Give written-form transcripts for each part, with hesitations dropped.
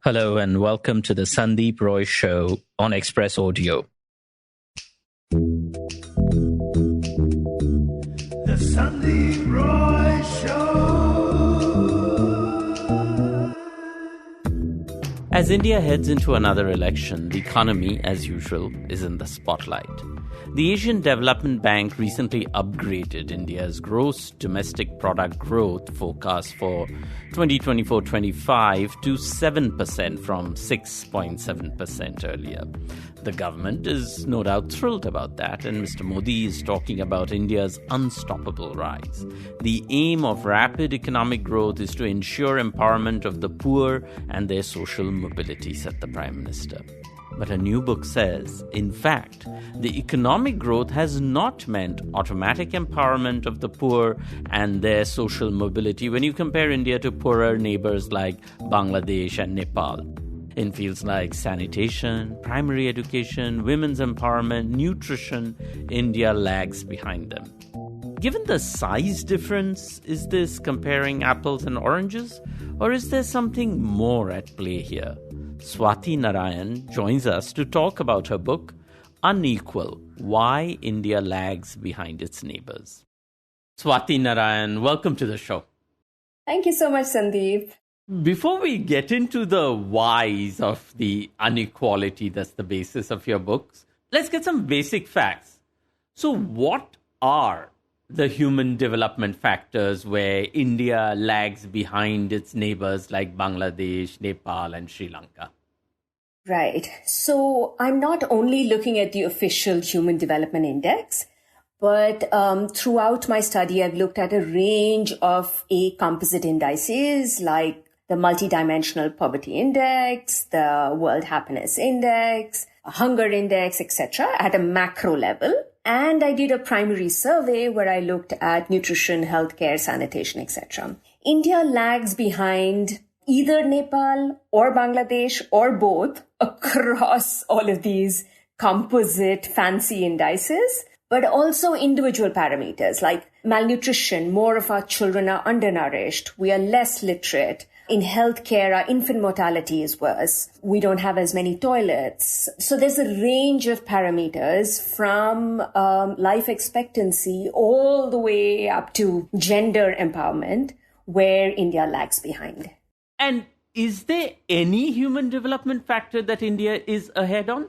Hello and welcome to the Sandip Roy Show on Express Audio. The Sandip Roy Show. As India heads into another election, the economy, as usual, is in the spotlight. The Asian Development Bank recently upgraded India's gross domestic product growth forecast for 2024-25 to 7% from 6.7% earlier. The government is no doubt thrilled about that, and Mr. Modi is talking about India's unstoppable rise. The aim of rapid economic growth is to ensure empowerment of the poor and their social mobility, said the Prime Minister. But a new book says, in fact, the economic growth has not meant automatic empowerment of the poor and their social mobility when you compare India to poorer neighbours like Bangladesh and Nepal. In fields like sanitation, primary education, women's empowerment, nutrition, India lags behind them. Given the size difference, is this comparing apples and oranges? Or is there something more at play here? Swati Narayan joins us to talk about her book, Unequal, Why India Lags Behind Its Neighbours. Swati Narayan, welcome to the show. Thank you so much, Sandeep. Before we get into the whys of the inequality that's the basis of your books, let's get some basic facts. So what are the human development factors where India lags behind its neighbours like Bangladesh, Nepal and Sri Lanka? Right. So I'm not only looking at the official Human Development Index, but throughout my study, I've looked at a range of composite indices like the Multidimensional Poverty Index, the World Happiness Index, Hunger Index, etc. at a macro level. And I did a primary survey where I looked at nutrition, healthcare, sanitation, etc. India lags behind either Nepal or Bangladesh or both across all of these composite fancy indices, but also individual parameters like malnutrition. More of our children are undernourished. We are less literate. In healthcare, our infant mortality is worse. We don't have as many toilets. So there's a range of parameters from life expectancy all the way up to gender empowerment where India lags behind. And is there any human development factor that India is ahead on?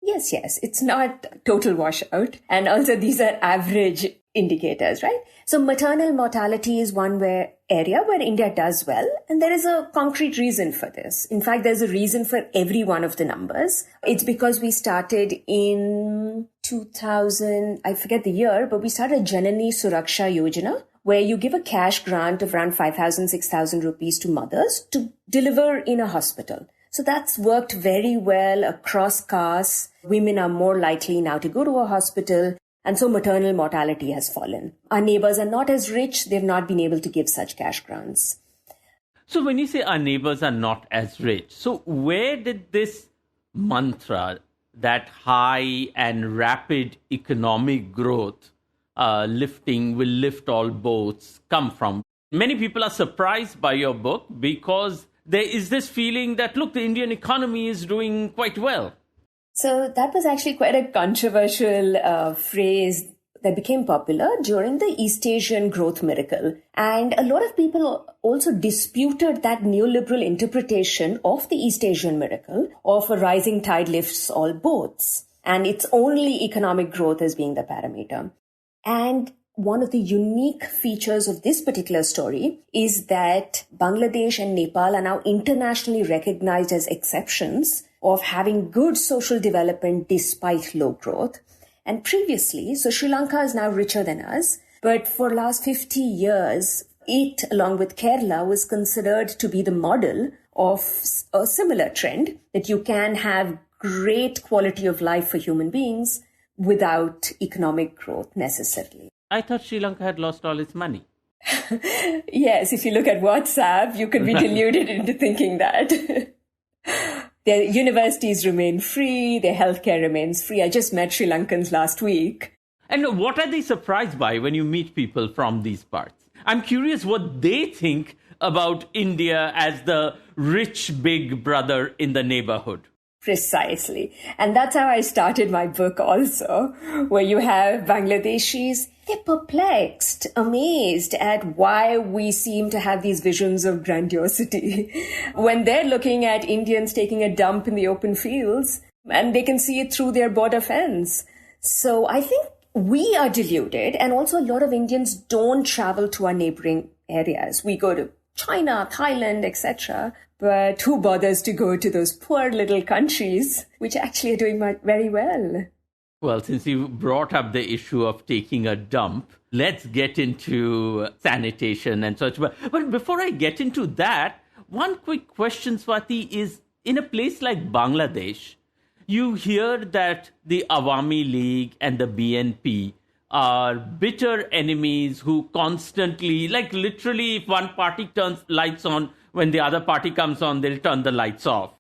Yes. It's not total washout. And also these are average indicators, right? So maternal mortality is one area where India does well. And there is a concrete reason for this. In fact, there's a reason for every one of the numbers. It's because we started in 2000, I forget the year, but we started Janani Suraksha Yojana, where you give a cash grant of around 5,000, 6,000 rupees to mothers to deliver in a hospital. So that's worked very well across castes. Women are more likely now to go to a hospital. And so maternal mortality has fallen. Our neighbors are not as rich. They've not been able to give such cash grants. So when you say our neighbors are not as rich, so where did this mantra that high and rapid economic growth lifting will lift all boats come from? Many people are surprised by your book because there is this feeling that, look, the Indian economy is doing quite well. So that was actually quite a controversial phrase that became popular during the East Asian growth miracle. And a lot of people also disputed that neoliberal interpretation of the East Asian miracle of a rising tide lifts all boats. And it's only economic growth as being the parameter. And one of the unique features of this particular story is that Bangladesh and Nepal are now internationally recognized as exceptions of having good social development despite low growth. And previously, so Sri Lanka is now richer than us, but for last 50 years, it, along with Kerala, was considered to be the model of a similar trend, that you can have great quality of life for human beings without economic growth necessarily. I thought Sri Lanka had lost all its money. Yes, if you look at WhatsApp, you could be deluded into thinking that. Their universities remain free, their healthcare remains free. I just met Sri Lankans last week. And what are they surprised by when you meet people from these parts? I'm curious what they think about India as the rich big brother in the neighborhood. Precisely. And that's how I started my book also, where you have Bangladeshis. They're perplexed, amazed at why we seem to have these visions of grandiosity when they're looking at Indians taking a dump in the open fields and they can see it through their border fence. So I think we are deluded, and also a lot of Indians don't travel to our neighboring areas. We go to China, Thailand, etc. But who bothers to go to those poor little countries which actually are doing very well? Well, since you brought up the issue of taking a dump, let's get into sanitation and such. But before I get into that, one quick question, Swati, is in a place like Bangladesh, you hear that the Awami League and the BNP are bitter enemies who constantly, like literally, if one party turns lights on, when the other party comes on, they'll turn the lights off.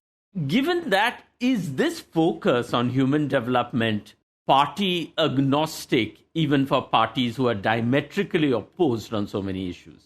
Given that, is this focus on human development party agnostic, even for parties who are diametrically opposed on so many issues?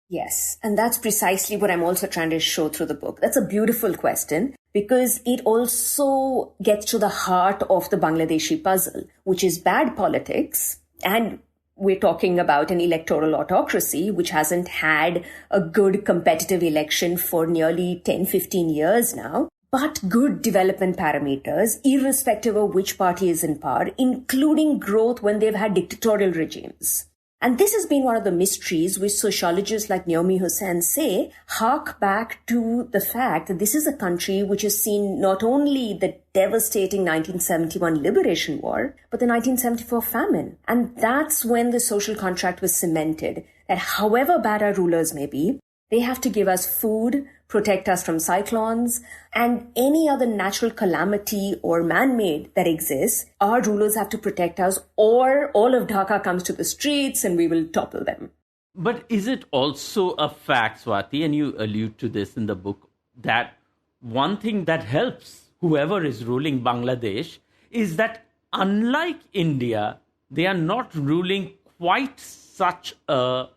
Yes, and that's precisely what I'm also trying to show through the book. That's a beautiful question because it also gets to the heart of the Bangladeshi puzzle, which is bad politics. And we're talking about an electoral autocracy, which hasn't had a good competitive election for nearly 10, 15 years now, but good development parameters, irrespective of which party is in power, including growth when they've had dictatorial regimes. And this has been one of the mysteries which sociologists like Naomi Hussain say hark back to the fact that this is a country which has seen not only the devastating 1971 liberation war, but the 1974 famine. And that's when the social contract was cemented, that however bad our rulers may be, they have to give us food, protect us from cyclones, and any other natural calamity or man-made that exists. Our rulers have to protect us, or all of Dhaka comes to the streets and we will topple them. But is it also a fact, Swati, and you allude to this in the book, that one thing that helps whoever is ruling Bangladesh is that unlike India, they are not ruling quite such a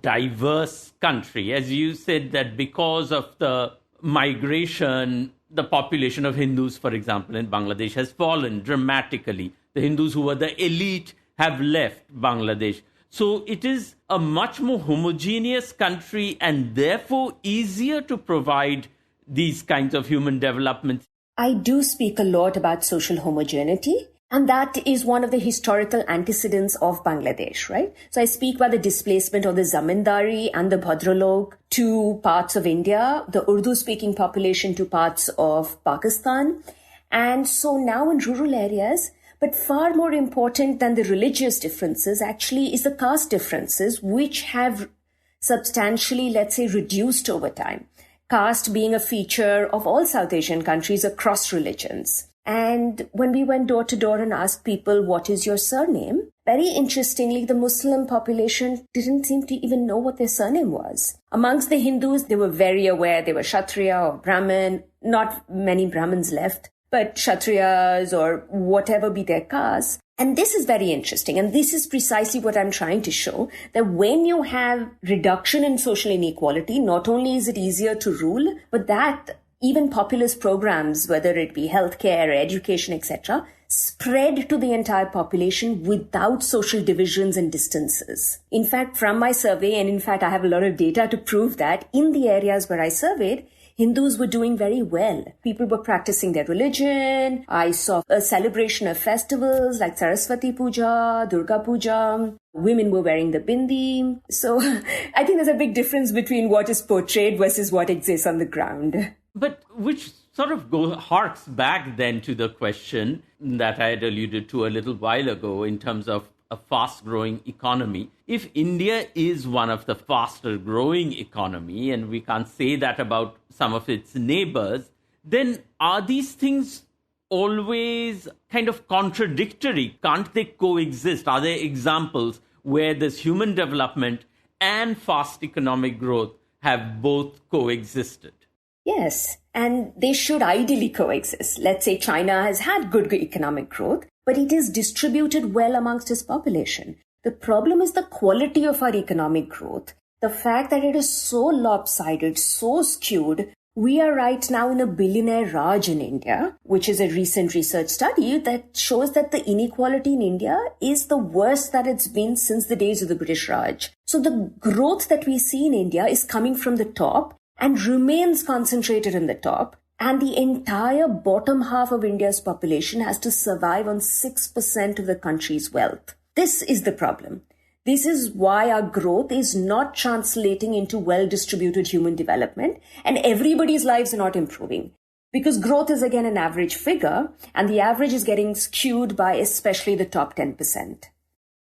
diverse country. As you said, that because of the migration, the population of Hindus, for example, in Bangladesh has fallen dramatically. The Hindus who were the elite have left Bangladesh. So it is a much more homogeneous country and therefore easier to provide these kinds of human developments. I do speak a lot about social homogeneity. And that is one of the historical antecedents of Bangladesh, right? So I speak about the displacement of the Zamindari and the Bhadralok to parts of India, the Urdu-speaking population to parts of Pakistan. And so now in rural areas, but far more important than the religious differences actually is the caste differences, which have substantially, let's say, reduced over time. Caste being a feature of all South Asian countries across religions. And when we went door to door and asked people, what is your surname? Very interestingly, the Muslim population didn't seem to even know what their surname was. Amongst the Hindus, they were very aware they were Kshatriya or Brahmin. Not many Brahmins left, but Kshatriyas or whatever be their caste. And this is very interesting. And this is precisely what I'm trying to show, that when you have reduction in social inequality, not only is it easier to rule, but that even populist programs, whether it be healthcare, education, etc., spread to the entire population without social divisions and distances. In fact, from my survey, and in fact, I have a lot of data to prove that in the areas where I surveyed, Hindus were doing very well. People were practicing their religion. I saw a celebration of festivals like Saraswati Puja, Durga Puja. Women were wearing the bindi. So I think there's a big difference between what is portrayed versus what exists on the ground. But which sort of harks back then to the question that I had alluded to a little while ago in terms of a fast-growing economy. If India is one of the faster-growing economy, and we can't say that about some of its neighbors, then are these things always kind of contradictory? Can't they coexist? Are there examples where this human development and fast economic growth have both coexisted? Yes, and they should ideally coexist. Let's say China has had good economic growth, but it is distributed well amongst its population. The problem is the quality of our economic growth. the fact that it is so lopsided, so skewed. We are right now in a billionaire Raj in India, which is a recent research study that shows that the inequality in India is the worst that it's been since the days of the British Raj. So the growth that we see in India is coming from the top and remains concentrated in the top. And the entire bottom half of India's population has to survive on 6% of the country's wealth. This is the problem. This is why our growth is not translating into well-distributed human development, and everybody's lives are not improving. Because growth is again an average figure, and the average is getting skewed by especially the top 10%.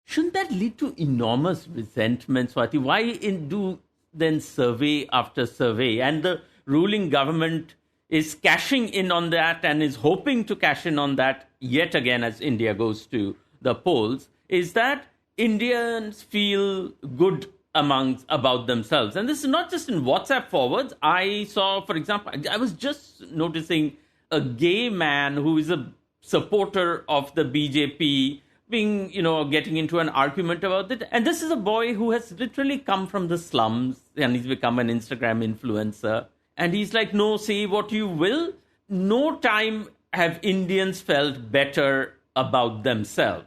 Shouldn't that lead to enormous resentment, Swati? Why do then survey after survey? And the ruling government is cashing in on that and is hoping to cash in on that yet again as India goes to the polls, is that Indians feel good about themselves. And this is not just in WhatsApp forwards. I saw, for example, I was just noticing a gay man who is a supporter of the BJP getting into an argument about it. And this is a boy who has literally come from the slums and he's become an Instagram influencer. And he's like, no, say what you will. No time have Indians felt better about themselves.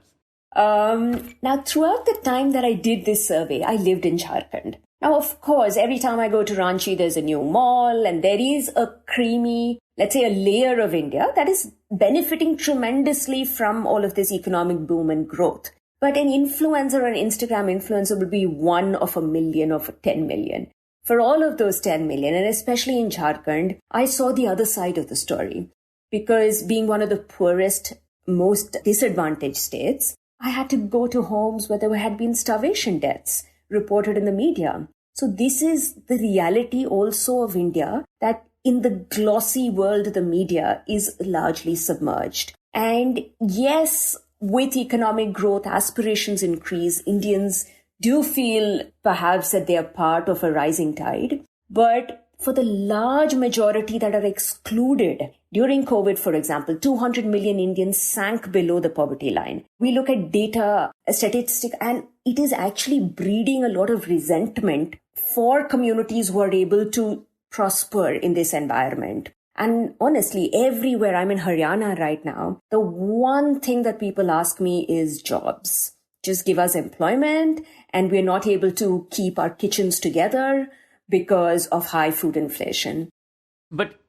Now, throughout the time that I did this survey, I lived in Jharkhand. Now, of course, every time I go to Ranchi, there's a new mall and there is a creamy, let's say a layer of India that is benefiting tremendously from all of this economic boom and growth. But an influencer or an Instagram influencer would be 1 of a million of 10 million. For all of those 10 million, and especially in Jharkhand, I saw the other side of the story. Because being one of the poorest, most disadvantaged states, I had to go to homes where there had been starvation deaths reported in the media. So this is the reality also of India, that in the glossy world, the media is largely submerged. And yes, with economic growth, aspirations increase, Indians do feel perhaps that they are part of a rising tide. But for the large majority that are excluded, during COVID, for example, 200 million Indians sank below the poverty line. We look at data, a statistic, and it is actually breeding a lot of resentment for communities who are able to prosper in this environment. And honestly, everywhere, I'm in Haryana right now, the one thing that people ask me is jobs. Just give us employment, and we're not able to keep our kitchens together because of high food inflation.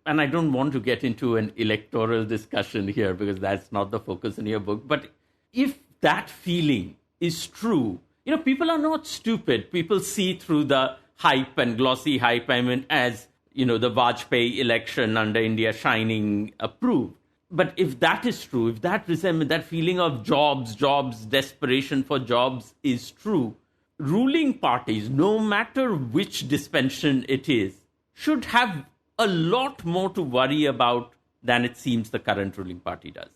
And I don't want to get into an electoral discussion here because that's not the focus in your book. But if that feeling is true, people are not stupid. People see through the hype and glossy hype, as, the Vajpayee election under India shining proved. But if that is true, if that resentment, that feeling of jobs, desperation for jobs is true, ruling parties, no matter which dispensation it is, should have a lot more to worry about than it seems the current ruling party does.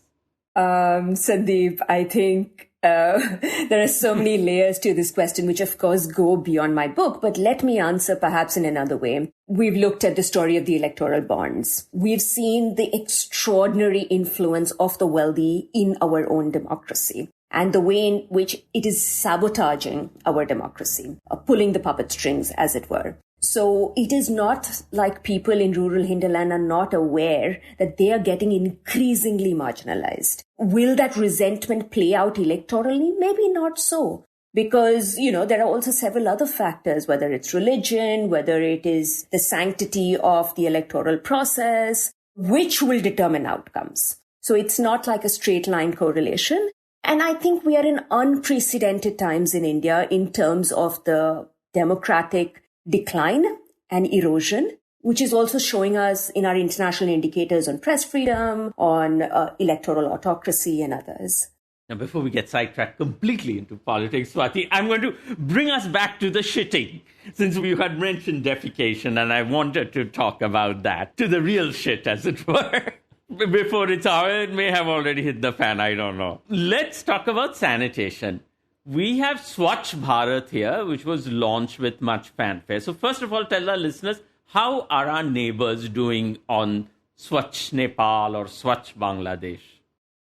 Sandip, I think there are so many layers to this question, which of course go beyond my book, but let me answer perhaps in another way. We've looked at the story of the electoral bonds. We've seen the extraordinary influence of the wealthy in our own democracy and the way in which it is sabotaging our democracy, pulling the puppet strings, as it were. So it is not like people in rural hinterland are not aware that they are getting increasingly marginalized. Will that resentment play out electorally? Maybe not so. Because, there are also several other factors, whether it's religion, whether it is the sanctity of the electoral process, which will determine outcomes. So it's not like a straight line correlation. And I think we are in unprecedented times in India in terms of the democratic decline and erosion, which is also showing us in our international indicators on press freedom, on electoral autocracy and others. Now, before we get sidetracked completely into politics, Swati, I'm going to bring us back to the shitting, since you had mentioned defecation, and I wanted to talk about that, to the real shit, as it were. Before it may have already hit the fan, I don't know. Let's talk about sanitation. We have Swachh Bharat here, which was launched with much fanfare. So first of all, tell our listeners, how are our neighbors doing on Swachh Nepal or Swachh Bangladesh?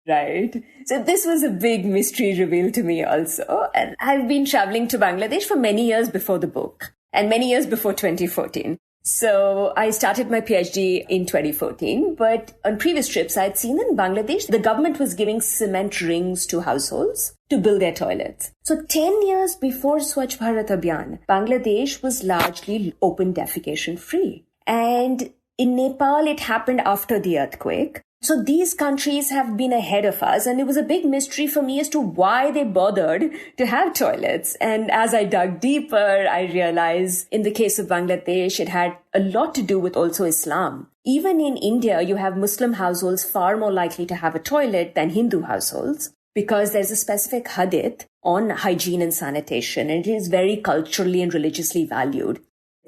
Right. So this was a big mystery reveal to me also. And I've been traveling to Bangladesh for many years before the book. and many years before 2014. So I started my PhD in 2014, but on previous trips I'd seen in Bangladesh, the government was giving cement rings to households to build their toilets. So 10 years before Swachh Bharat Abhiyan, Bangladesh was largely open defecation free. And in Nepal, it happened after the earthquake. So these countries have been ahead of us, and it was a big mystery for me as to why they bothered to have toilets. And as I dug deeper, I realized in the case of Bangladesh, it had a lot to do with also Islam. Even in India, you have Muslim households far more likely to have a toilet than Hindu households, because there's a specific hadith on hygiene and sanitation, and it is very culturally and religiously valued.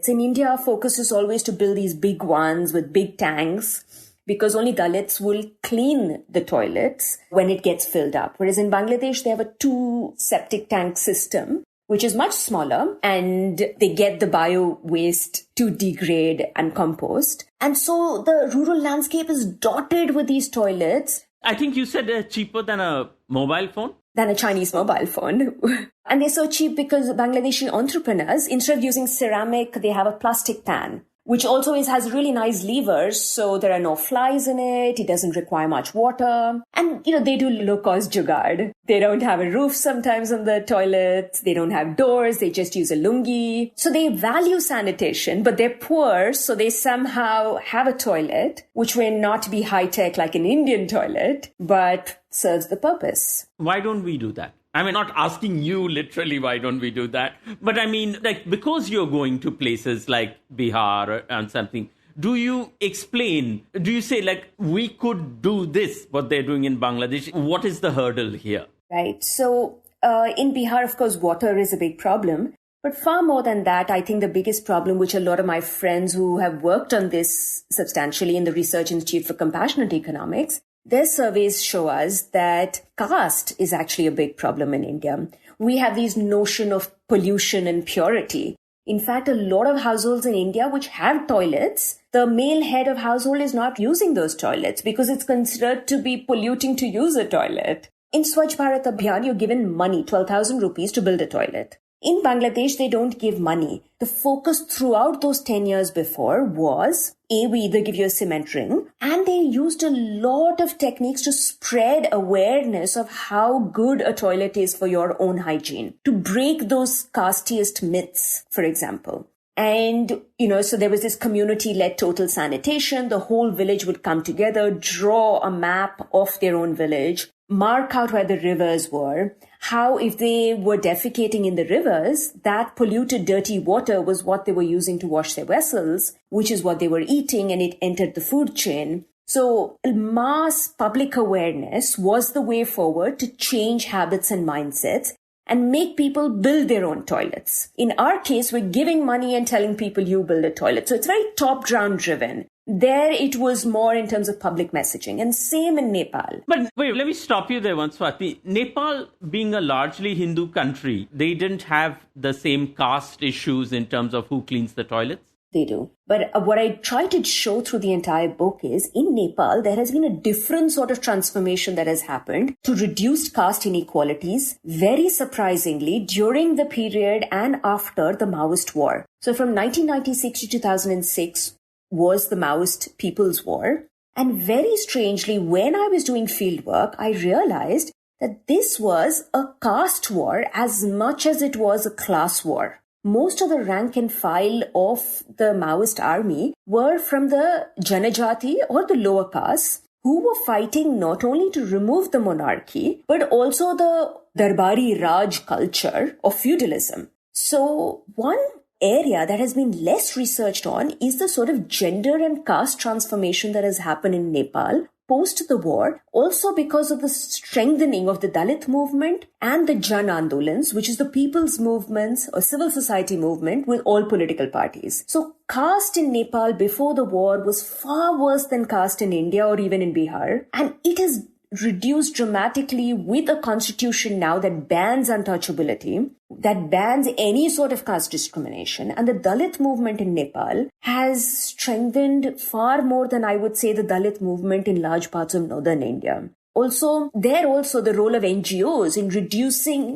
In India, our focus is always to build these big ones with big tanks, because only Dalits will clean the toilets when it gets filled up. Whereas in Bangladesh, they have a 2 septic tank system, which is much smaller, and they get the bio waste to degrade and compost. And so the rural landscape is dotted with these toilets. I think you said they're cheaper than a mobile phone? Than a Chinese mobile phone. And they're so cheap because Bangladeshi entrepreneurs, instead of using ceramic, they have a plastic pan, which also has really nice levers, so there are no flies in it. It doesn't require much water. And, they do low-cost jugaad. They don't have a roof sometimes on the toilets. They don't have doors. They just use a lungi. So they value sanitation, but they're poor, so they somehow have a toilet, which may not be high-tech like an Indian toilet, but serves the purpose. Why don't we do that? I mean, not asking you literally, why don't we do that? But I mean, because you're going to places like Bihar and something, do you explain, do you say we could do this, what they're doing in Bangladesh? What is the hurdle here? Right. So in Bihar, of course, water is a big problem. But far more than that, I think the biggest problem, which a lot of my friends who have worked on this substantially in the Research Institute for Compassionate Economics, their surveys show us that caste is actually a big problem in India. We have this notion of pollution and purity. In fact, a lot of households in India which have toilets, the male head of household is not using those toilets because it's considered to be polluting to use a toilet. In Swachh Bharat Abhiyan, you're given money, 12,000 rupees to build a toilet. In Bangladesh, they don't give money. The focus throughout those 10 years before was, we either give you a cement ring, and they used a lot of techniques to spread awareness of how good a toilet is for your own hygiene, to break those castiest myths, for example. And, so there was this community-led total sanitation. The whole village would come together, draw a map of their own village, mark out where the rivers were, how if they were defecating in the rivers, that polluted dirty water was what they were using to wash their vessels, which is what they were eating, and it entered the food chain. So mass public awareness was the way forward to change habits and mindsets and make people build their own toilets. In our case, we're giving money and telling people you build a toilet. So it's very top-down driven. There it was more in terms of public messaging, and same in Nepal. But wait, let me stop you there once, Swati. Nepal being a largely Hindu country, they didn't have the same caste issues in terms of who cleans the toilets? They do. But what I try to show through the entire book is in Nepal, there has been a different sort of transformation that has happened to reduce caste inequalities, very surprisingly, during the period and after the Maoist War. So from 1996 to 2006, was the Maoist People's War. And very strangely, when I was doing fieldwork, I realized that this was a caste war as much as it was a class war. Most of the rank and file of the Maoist army were from the Janajati or the lower castes who were fighting not only to remove the monarchy, but also the Darbari Raj culture of feudalism. So one area that has been less researched on is the sort of gender and caste transformation that has happened in Nepal post the war, also because of the strengthening of the Dalit movement and the Jan Andolans, which is the people's movements or civil society movement with all political parties. So caste in Nepal before the war was far worse than caste in India or even in Bihar. And it has reduced dramatically with a constitution now that bans untouchability, that bans any sort of caste discrimination. And the Dalit movement in Nepal has strengthened far more than I would say the Dalit movement in large parts of northern India. Also the role of NGOs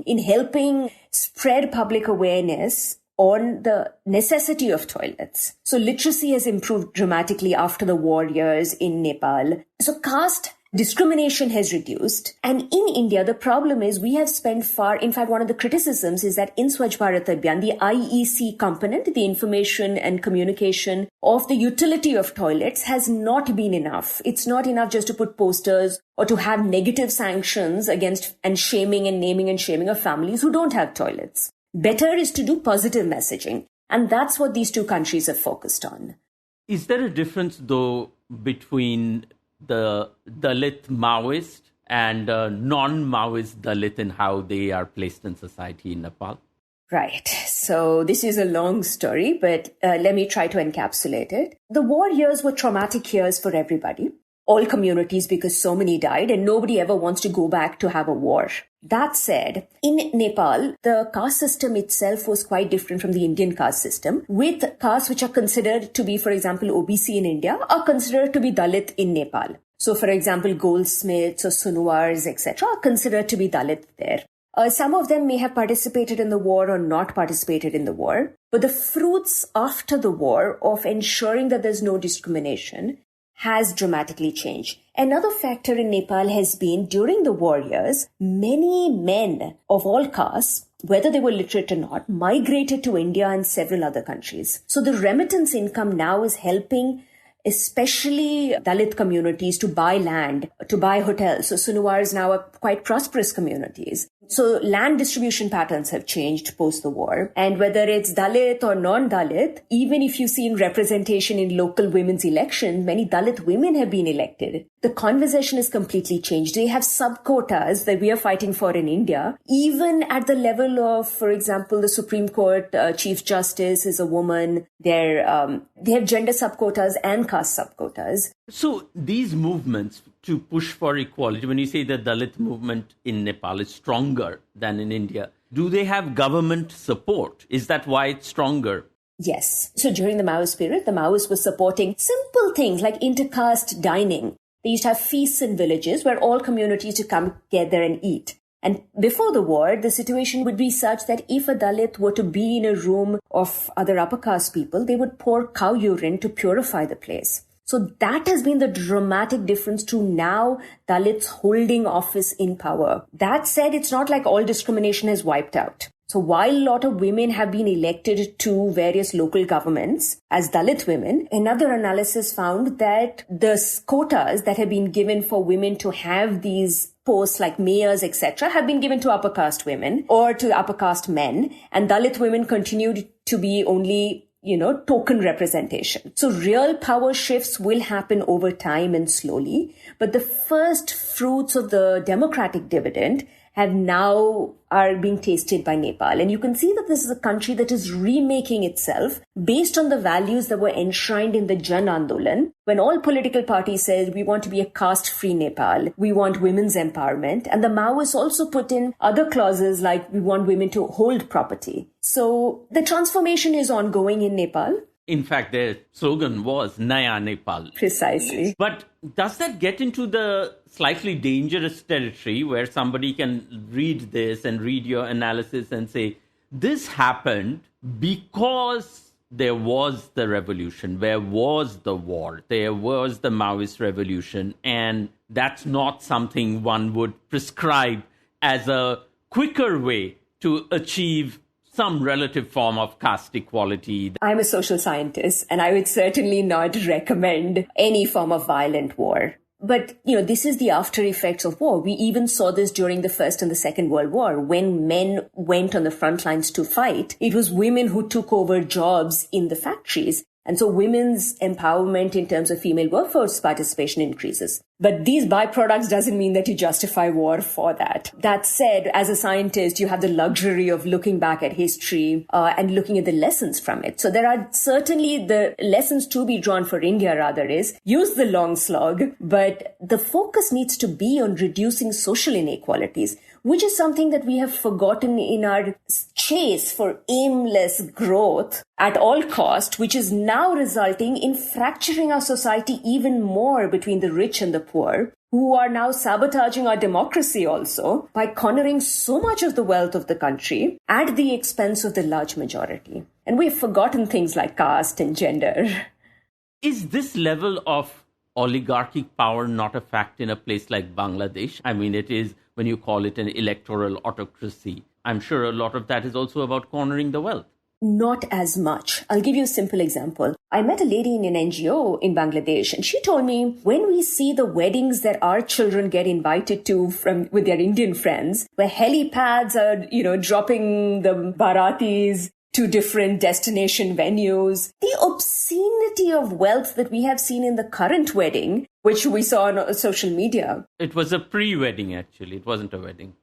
in helping spread public awareness on the necessity of toilets. So literacy has improved dramatically after the war years in Nepal. So caste discrimination has reduced. And in India, the problem is we have spent in fact, one of the criticisms is that in Swachh Bharat Abhiyan, the IEC component, the information and communication of the utility of toilets has not been enough. It's not enough just to put posters or to have negative sanctions against and shaming and naming and shaming of families who don't have toilets. Better is to do positive messaging. And that's what these two countries have focused on. Is there a difference, though, between the Dalit Maoist and non-Maoist Dalit in how they are placed in society in Nepal? Right. So this is a long story, but let me try to encapsulate it. The war years were traumatic years for everybody, all communities, because so many died and nobody ever wants to go back to have a war. That said, in Nepal, the caste system itself was quite different from the Indian caste system, with castes which are considered to be, for example, OBC in India, are considered to be Dalit in Nepal. So, for example, goldsmiths or sunuars, etc., are considered to be Dalit there. Some of them may have participated in the war or not participated in the war, but the fruits after the war of ensuring that there's no discrimination has dramatically changed. Another factor in Nepal has been, during the war years, many men of all castes, whether they were literate or not, migrated to India and several other countries. So the remittance income now is helping especially Dalit communities to buy land, to buy hotels. So Sunuars now are quite prosperous communities. So land distribution patterns have changed post the war. And whether it's Dalit or non-Dalit, even if you've seen representation in local women's elections, many Dalit women have been elected. The conversation is completely changed. They have sub-quotas that we are fighting for in India. Even at the level of, for example, the Supreme Court Chief Justice is a woman. They have gender sub-quotas and caste sub-quotas. So these movements to push for equality, when you say the Dalit movement in Nepal is stronger than in India, do they have government support? Is that why it's stronger? Yes. So during the Maoist period, the Maoists were supporting simple things like intercaste dining. They used to have feasts in villages where all communities would come together and eat. And before the war, the situation would be such that if a Dalit were to be in a room of other upper caste people, they would pour cow urine to purify the place. So that has been the dramatic difference to now Dalits holding office in power. That said, it's not like all discrimination has wiped out. So while a lot of women have been elected to various local governments as Dalit women, another analysis found that the quotas that have been given for women to have these posts like mayors, etc., have been given to upper caste women or to upper caste men, and Dalit women continued to be only token representation. So real power shifts will happen over time and slowly. But the first fruits of the democratic dividend are being tasted by Nepal. And you can see that this is a country that is remaking itself based on the values that were enshrined in the Jan Andolan. When all political parties said, we want to be a caste-free Nepal, we want women's empowerment. And the Maoists also put in other clauses like we want women to hold property. So the transformation is ongoing in Nepal. In fact, their slogan was Naya Nepal. Precisely. But does that get into the slightly dangerous territory where somebody can read this and read your analysis and say, this happened because there was the revolution, there was the war, there was the Maoist revolution, and that's not something one would prescribe as a quicker way to achieve some relative form of caste equality? I'm a social scientist, and I would certainly not recommend any form of violent war. But, this is the after effects of war. We even saw this during the First and the Second World War. When men went on the front lines to fight, it was women who took over jobs in the factories. And so women's empowerment in terms of female workforce participation increases. But these byproducts doesn't mean that you justify war for that. That said, as a scientist, you have the luxury of looking back at history and looking at the lessons from it. So there are certainly the lessons to be drawn for India, rather, is use the long slog, but the focus needs to be on reducing social inequalities, which is something that we have forgotten in our chase for aimless growth at all cost, which is now resulting in fracturing our society even more between the rich and the poor, who are now sabotaging our democracy also by cornering so much of the wealth of the country at the expense of the large majority. And we've forgotten things like caste and gender. Is this level of oligarchic power not a fact in a place like Bangladesh? I mean, it is when you call it an electoral autocracy. I'm sure a lot of that is also about cornering the wealth. Not as much. I'll give you a simple example. I met a lady in an NGO in Bangladesh, and she told me when we see the weddings that our children get invited to with their Indian friends, where helipads are, dropping the Baratis to different destination venues, the obscenity of wealth that we have seen in the current wedding, which we saw on social media. It was a pre-wedding, actually. It wasn't a wedding.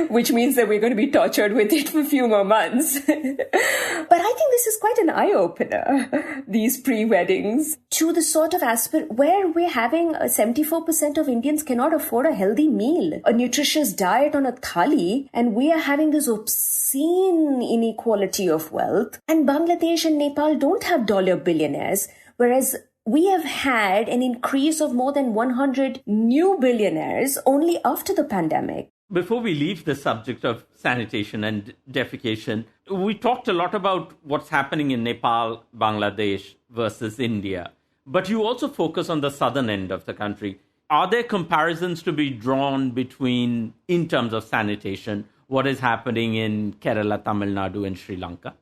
Which means that we're going to be tortured with it for a few more months. But I think this is quite an eye-opener, these pre-weddings, to the sort of aspect where we're having 74% of Indians cannot afford a healthy meal, a nutritious diet on a thali, and we are having this obscene inequality of wealth. And Bangladesh and Nepal don't have dollar billionaires, whereas we have had an increase of more than 100 new billionaires only after the pandemic. Before we leave the subject of sanitation and defecation, we talked a lot about what's happening in Nepal, Bangladesh versus India. But you also focus on the southern end of the country. Are there comparisons to be drawn between, in terms of sanitation, what is happening in Kerala, Tamil Nadu, and Sri Lanka?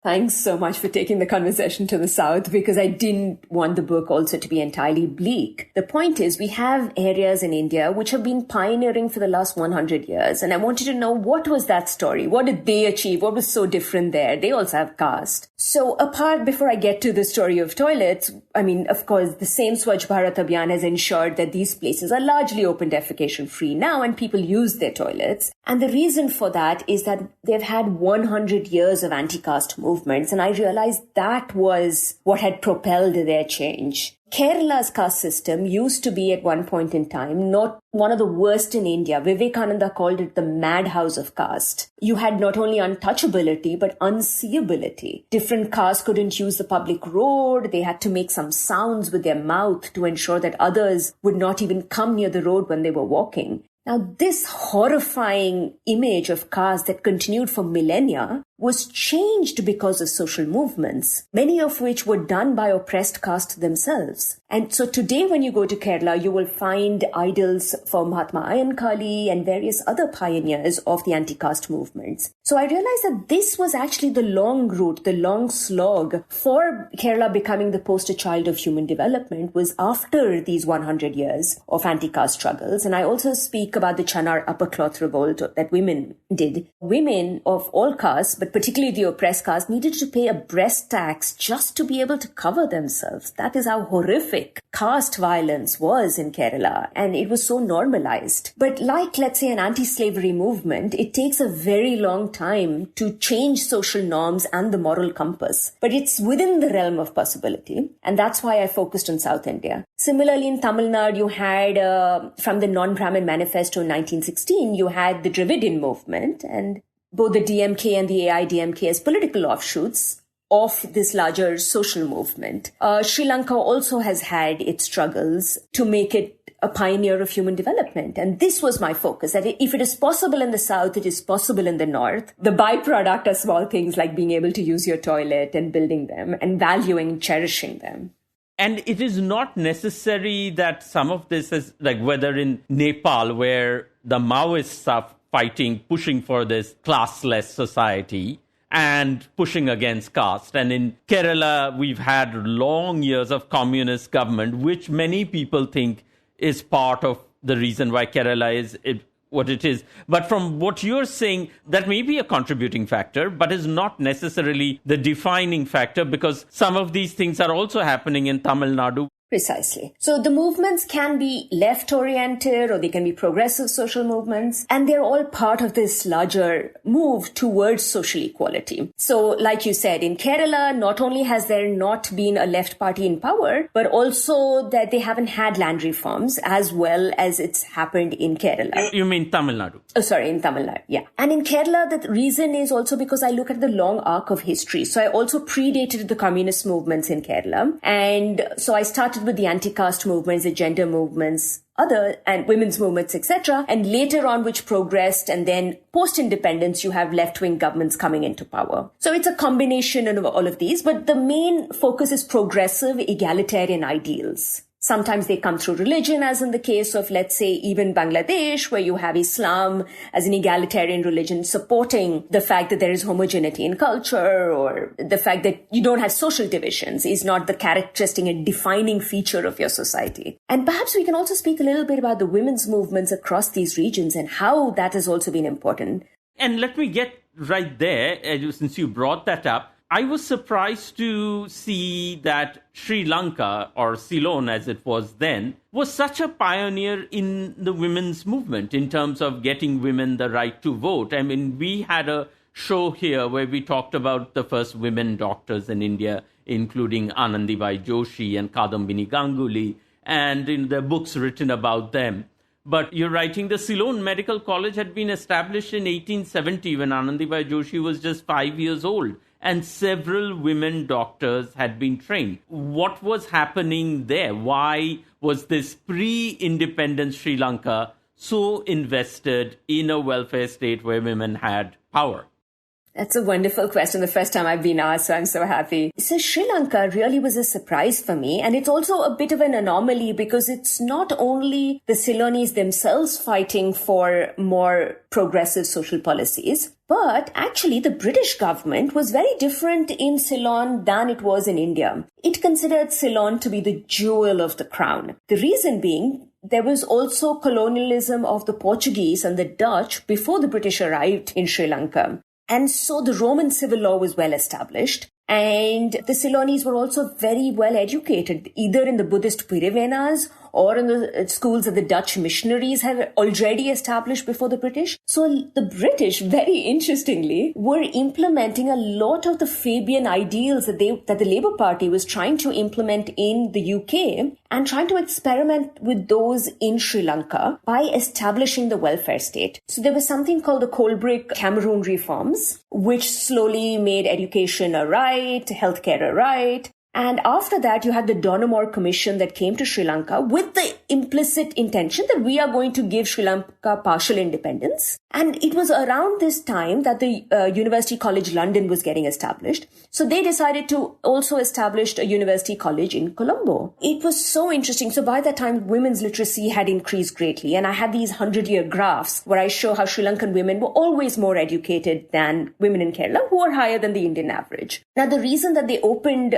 Thanks so much for taking the conversation to the south, because I didn't want the book also to be entirely bleak. The point is, we have areas in India which have been pioneering for the last 100 years. And I wanted to know, what was that story? What did they achieve? What was so different there? They also have caste. So before I get to the story of toilets, I mean, of course, the same Swachh Bharat Abhiyan has ensured that these places are largely open defecation free now and people use their toilets. And the reason for that is that they've had 100 years of anti-caste movements, and I realized that was what had propelled their change. Kerala's caste system used to be at one point in time not one of the worst in India. Vivekananda called it the madhouse of caste. You had not only untouchability, but unseeability. Different castes couldn't use the public road. They had to make some sounds with their mouth to ensure that others would not even come near the road when they were walking. Now, this horrifying image of caste that continued for millennia was changed because of social movements, many of which were done by oppressed caste themselves. And so today when you go to Kerala, you will find idols for Mahatma Ayankali and various other pioneers of the anti-caste movements. So I realized that this was actually the long route, the long slog for Kerala becoming the poster child of human development was after these 100 years of anti-caste struggles. And I also speak about the Chanar upper cloth revolt that women did. Women of all castes, but particularly the oppressed caste, needed to pay a breast tax just to be able to cover themselves. That is how horrific caste violence was in Kerala, and it was so normalized. But like, let's say, an anti-slavery movement, it takes a very long time to change social norms and the moral compass. But it's within the realm of possibility, and that's why I focused on South India. Similarly, in Tamil Nadu, you had, from the Non-Brahmin Manifesto in 1916, you had the Dravidian movement, and both the DMK and the AIDMK as political offshoots of this larger social movement. Sri Lanka also has had its struggles to make it a pioneer of human development. And this was my focus, that if it is possible in the South, it is possible in the North. The byproduct are small things like being able to use your toilet and building them and valuing and cherishing them. And it is not necessary that some of this is like whether in Nepal, where the Maoists are fighting, pushing for this classless society and pushing against caste. And in Kerala, we've had long years of communist government, which many people think is part of the reason why Kerala is what it is. But from what you're saying, that may be a contributing factor, but is not necessarily the defining factor, because some of these things are also happening in Tamil Nadu. Precisely. So the movements can be left-oriented or they can be progressive social movements, and they're all part of this larger move towards social equality. So like you said, in Kerala, not only has there not been a left party in power, but also that they haven't had land reforms as well as it's happened in Kerala. You mean Tamil Nadu? Oh, sorry, in Tamil Nadu, yeah. And in Kerala, the reason is also because I look at the long arc of history. So I also predated the communist movements in Kerala. And so I started started with the anti-caste movements, the gender movements, and women's movements, etc. And later on, which progressed, and then post-independence, you have left-wing governments coming into power. So it's a combination of all of these, but the main focus is progressive egalitarian ideals. Sometimes they come through religion, as in the case of, let's say, even Bangladesh, where you have Islam as an egalitarian religion supporting the fact that there is homogeneity in culture, or the fact that you don't have social divisions is not the characteristic and defining feature of your society. And perhaps we can also speak a little bit about the women's movements across these regions and how that has also been important. And let me get right there, since you brought that up. I was surprised to see that Sri Lanka, or Ceylon as it was then, was such a pioneer in the women's movement in terms of getting women the right to vote. I mean, we had a show here where we talked about the first women doctors in India, including Anandibai Joshi and Kadambini Ganguly, and in the books written about them. But you're writing the Ceylon Medical College had been established in 1870 when Anandibai Joshi was just 5 years old, and several women doctors had been trained. What was happening there? Why was this pre-independence Sri Lanka so invested in a welfare state where women had power? That's a wonderful question. The first time I've been asked, so I'm so happy. So Sri Lanka really was a surprise for me. And it's also a bit of an anomaly because it's not only the Ceylonese themselves fighting for more progressive social policies, but actually the British government was very different in Ceylon than it was in India. It considered Ceylon to be the jewel of the crown. The reason being, there was also colonialism of the Portuguese and the Dutch before the British arrived in Sri Lanka. And so the Roman civil law was well established. And the Ceylonese were also very well educated, either in the Buddhist Pirivenas or in the schools that the Dutch missionaries had already established before the British. So the British, very interestingly, were implementing a lot of the Fabian ideals that the Labour Party was trying to implement in the UK and trying to experiment with those in Sri Lanka by establishing the welfare state. So there was something called the Coalbrick Cameroon reforms, which slowly made education a right, healthcare a right. And after that, you had the Donamore Commission that came to Sri Lanka with the implicit intention that we are going to give Sri Lanka partial independence. And it was around this time that the University College London was getting established. So they decided to also establish a university college in Colombo. It was so interesting. So by that time, women's literacy had increased greatly. And I had these 100-year graphs where I show how Sri Lankan women were always more educated than women in Kerala, who are higher than the Indian average. Now, the reason that they opened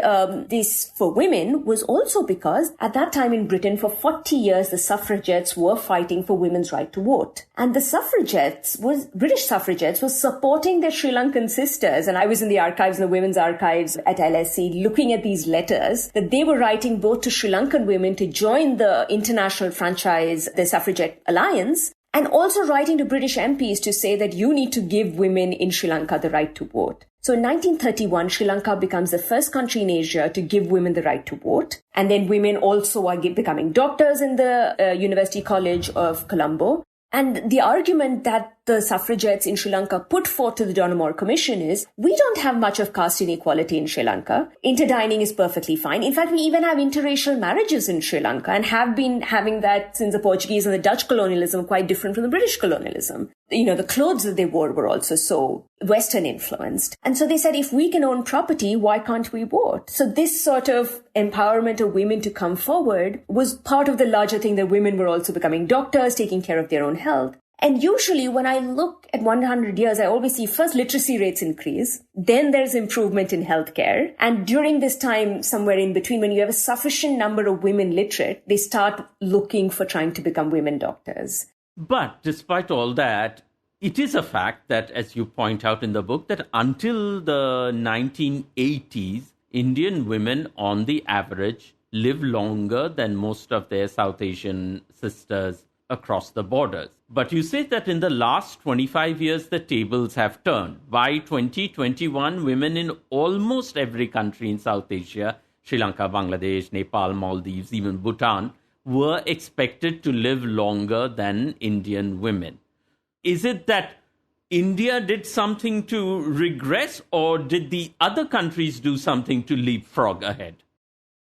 this for women was also because at that time in Britain, for 40 years, the suffragettes were fighting for women's right to vote. And the British suffragettes was supporting their Sri Lankan sisters. And I was in the archives, in the women's archives at LSE, looking at these letters that they were writing both to Sri Lankan women to join the international franchise, the Suffragette Alliance, and also writing to British MPs to say that you need to give women in Sri Lanka the right to vote. So in 1931, Sri Lanka becomes the first country in Asia to give women the right to vote. And then women also are becoming doctors in the University College of Colombo. And the argument that the suffragettes in Sri Lanka put forth to the Donamore Commission is, we don't have much of caste inequality in Sri Lanka. Interdining is perfectly fine. In fact, we even have interracial marriages in Sri Lanka and have been having that since the Portuguese and the Dutch colonialism, quite different from the British colonialism. You know, the clothes that they wore were also so Western influenced. And so they said, if we can own property, why can't we vote? So this sort of empowerment of women to come forward was part of the larger thing that women were also becoming doctors, taking care of their own health. And usually when I look at 100 years, I always see first literacy rates increase, then there's improvement in healthcare. And during this time, somewhere in between, when you have a sufficient number of women literate, they start looking for trying to become women doctors. But despite all that, it is a fact that, as you point out in the book, that until the 1980s, Indian women on the average live longer than most of their South Asian sisters across the borders. But you say that in the last 25 years, the tables have turned. By 2021, women in almost every country in South Asia, Sri Lanka, Bangladesh, Nepal, Maldives, even Bhutan, were expected to live longer than Indian women. Is it that India did something to regress, or did the other countries do something to leapfrog ahead?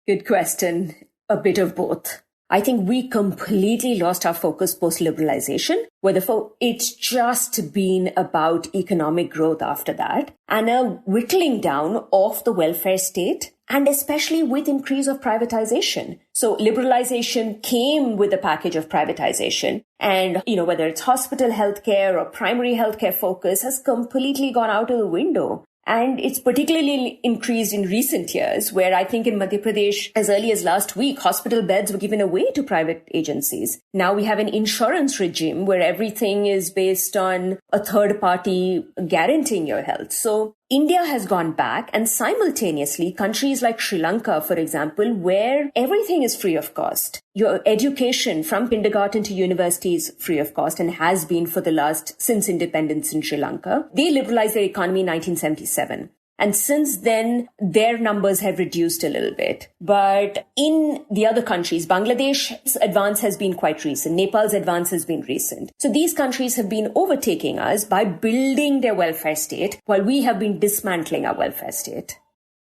Good question. a bit of both. I think we completely lost our focus post-liberalization, where it's just been about economic growth after that and a whittling down of the welfare state, and especially with increase of privatization. So liberalization came with a package of privatization. And, whether it's hospital healthcare or primary healthcare focus has completely gone out of the window. And it's particularly increased in recent years, where I think in Madhya Pradesh, as early as last week, hospital beds were given away to private agencies. Now we have an insurance regime where everything is based on a third party guaranteeing your health. So India has gone back, and simultaneously countries like Sri Lanka, for example, where everything is free of cost. Your education from kindergarten to university is free of cost and has been for since independence in Sri Lanka. They liberalized their economy in 1977. And since then, their numbers have reduced a little bit. But in the other countries, Bangladesh's advance has been quite recent. Nepal's advance has been recent. So these countries have been overtaking us by building their welfare state while we have been dismantling our welfare state.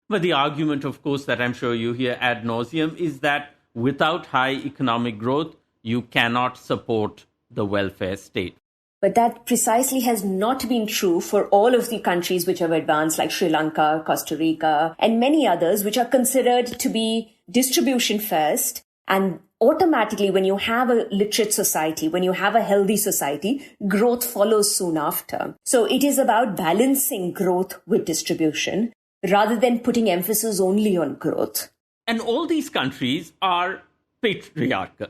But the argument, of course, that I'm sure you hear ad nauseum is that without high economic growth, you cannot support the welfare state. But that precisely has not been true for all of the countries which have advanced, like Sri Lanka, Costa Rica, and many others, which are considered to be distribution first. And automatically, when you have a literate society, when you have a healthy society, growth follows soon after. So it is about balancing growth with distribution rather than putting emphasis only on growth. And all these countries are patriarchal.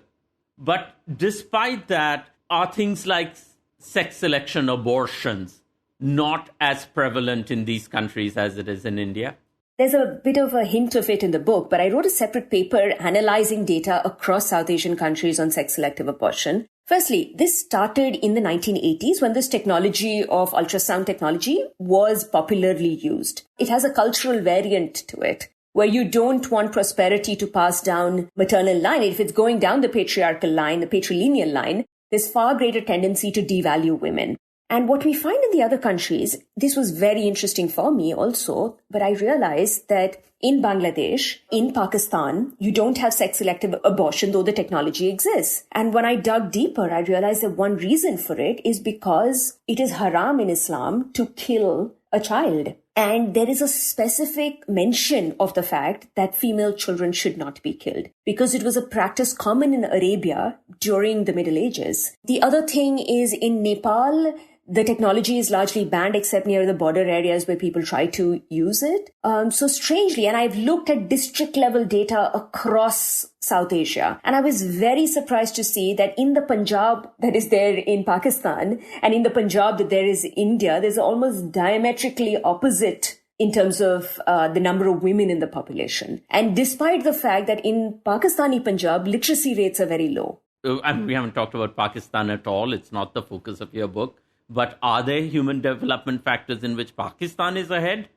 But despite that, are things like sex selection, abortions, not as prevalent in these countries as it is in India? There's a bit of a hint of it in the book, but I wrote a separate paper analyzing data across South Asian countries on sex-selective abortion. Firstly, this started in the 1980s when this technology of ultrasound technology was popularly used. It has a cultural variant to it, where you don't want prosperity to pass down maternal line. If it's going down the patriarchal line, the patrilineal line, there's far greater tendency to devalue women. And what we find in the other countries, this was very interesting for me also, but I realized that in Bangladesh, in Pakistan, you don't have sex-selective abortion, though the technology exists. And when I dug deeper, I realized that one reason for it is because it is haram in Islam to kill a child. And there is a specific mention of the fact that female children should not be killed because it was a practice common in Arabia during the Middle Ages. The other thing is in Nepal, the technology is largely banned except near the border areas where people try to use it. So strangely, and I've looked at district level data across South Asia, and I was very surprised to see that in the Punjab that is there in Pakistan and in the Punjab that there is India, there's almost diametrically opposite in terms of the number of women in the population. And despite the fact that in Pakistani Punjab, literacy rates are very low. We haven't talked about Pakistan at all. It's not the focus of your book. But are there human development factors in which Pakistan is ahead?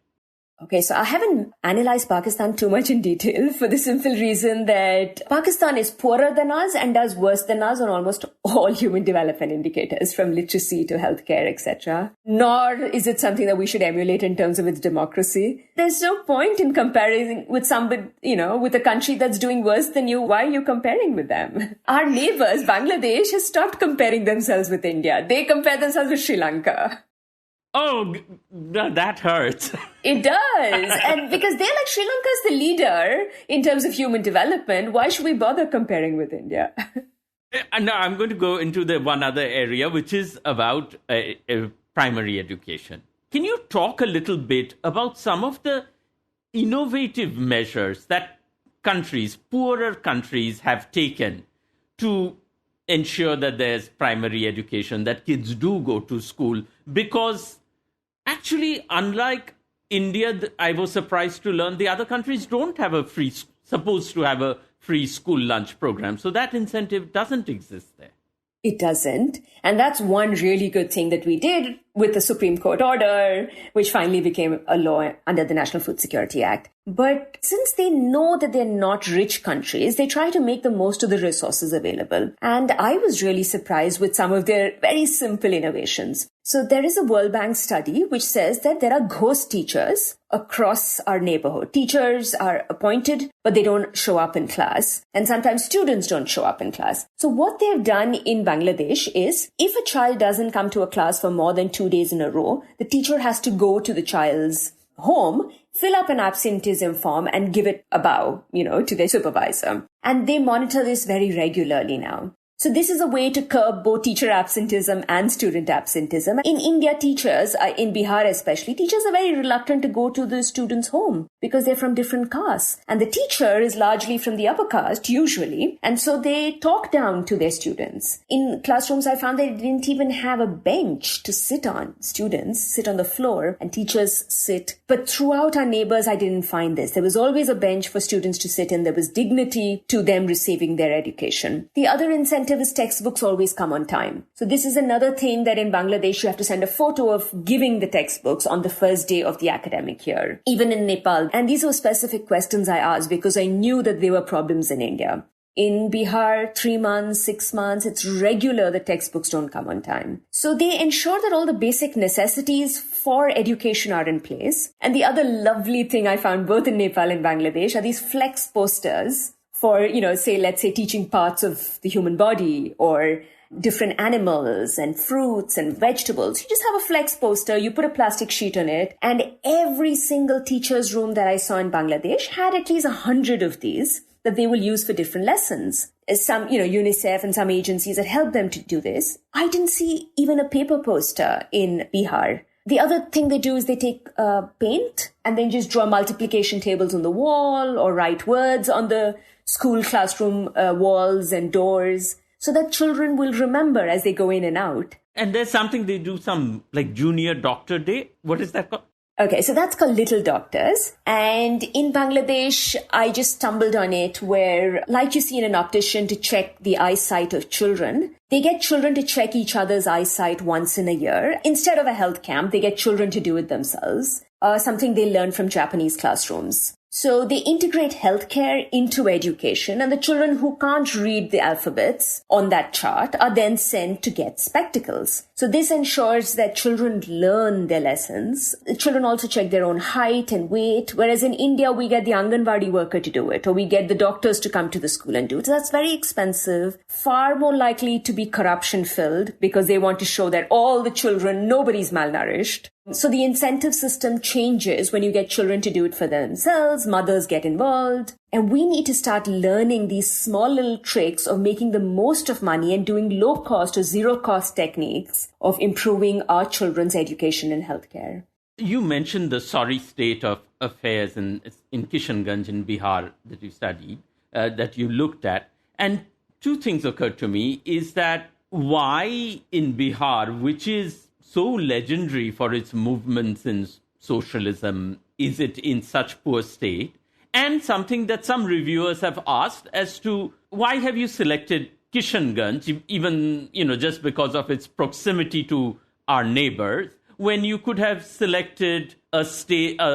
Okay, so I haven't analyzed Pakistan too much in detail for the simple reason that Pakistan is poorer than us and does worse than us on almost all human development indicators, from literacy to healthcare, etc. Nor is it something that we should emulate in terms of its democracy. There's no point in comparing with somebody, with a country that's doing worse than you. Why are you comparing with them? Our neighbors, Bangladesh, has stopped comparing themselves with India. They compare themselves with Sri Lanka. Oh, that hurts. It does. And because they're like Sri Lanka's the leader in terms of human development, why should we bother comparing with India? And now I'm going to go into the one other area, which is about primary education. Can you talk a little bit about some of the innovative measures that poorer countries have taken to ensure that there's primary education, that kids do go to school? Because actually, unlike India, I was surprised to learn the other countries don't have supposed to have a free school lunch program. So that incentive doesn't exist there. It doesn't. And that's one really good thing that we did with the Supreme Court order, which finally became a law under the National Food Security Act. But since they know that they're not rich countries, they try to make the most of the resources available. And I was really surprised with some of their very simple innovations. So there is a World Bank study which says that there are ghost teachers across our neighborhood. Teachers are appointed, but they don't show up in class. And sometimes students don't show up in class. So what they've done in Bangladesh is if a child doesn't come to a class for more than 2 days in a row, the teacher has to go to the child's home, fill up an absenteeism form and give it a bow, to their supervisor. And they monitor this very regularly now. So this is a way to curb both teacher absenteeism and student absenteeism. In India, teachers, in Bihar especially, teachers are very reluctant to go to the student's home because they're from different castes. And the teacher is largely from the upper caste, usually. And so they talk down to their students. In classrooms, I found they didn't even have a bench to sit on. Students sit on the floor and teachers sit. But throughout our neighbors, I didn't find this. There was always a bench for students to sit in. There was dignity to them receiving their education. The other incentive is textbooks always come on time. So this is another thing that in Bangladesh, you have to send a photo of giving the textbooks on the first day of the academic year, even in Nepal. And these were specific questions I asked because I knew that there were problems in India. In Bihar, 3 months, 6 months, it's regular that textbooks don't come on time. So they ensure that all the basic necessities for education are in place. And the other lovely thing I found both in Nepal and Bangladesh are these flex posters for, let's say teaching parts of the human body or different animals and fruits and vegetables. You just have a flex poster, you put a plastic sheet on it, and every single teacher's room that I saw in Bangladesh had at least 100 of these that they will use for different lessons. Some, UNICEF and some agencies that help them to do this. I didn't see even a paper poster in Bihar. The other thing they do is they take paint and then just draw multiplication tables on the wall or write words on the school classroom walls and doors so that children will remember as they go in and out. And there's something they do, some like Junior Doctor Day. What is that called? Okay, so that's called Little Doctors. And in Bangladesh, I just stumbled on it where, like you see in an optician to check the eyesight of children, they get children to check each other's eyesight once in a year. Instead of a health camp, they get children to do it themselves, something they learn from Japanese classrooms. So they integrate healthcare into education, and the children who can't read the alphabets on that chart are then sent to get spectacles. So this ensures that children learn their lessons. The children also check their own height and weight, whereas in India, we get the Anganwadi worker to do it, or we get the doctors to come to the school and do it. So that's very expensive, far more likely to be corruption-filled because they want to show that all the children, nobody's malnourished. So the incentive system changes when you get children to do it for themselves, mothers get involved, and we need to start learning these small little tricks of making the most of money and doing low cost or zero cost techniques of improving our children's education and healthcare. You mentioned the sorry state of affairs in Kishanganj in Bihar that you studied, that you looked at. And two things occurred to me is that why in Bihar, which is so legendary for its movements in socialism, is it in such poor state? And something that some reviewers have asked as to why have you selected Kishanganj, even, just because of its proximity to our neighbors, when you could have selected a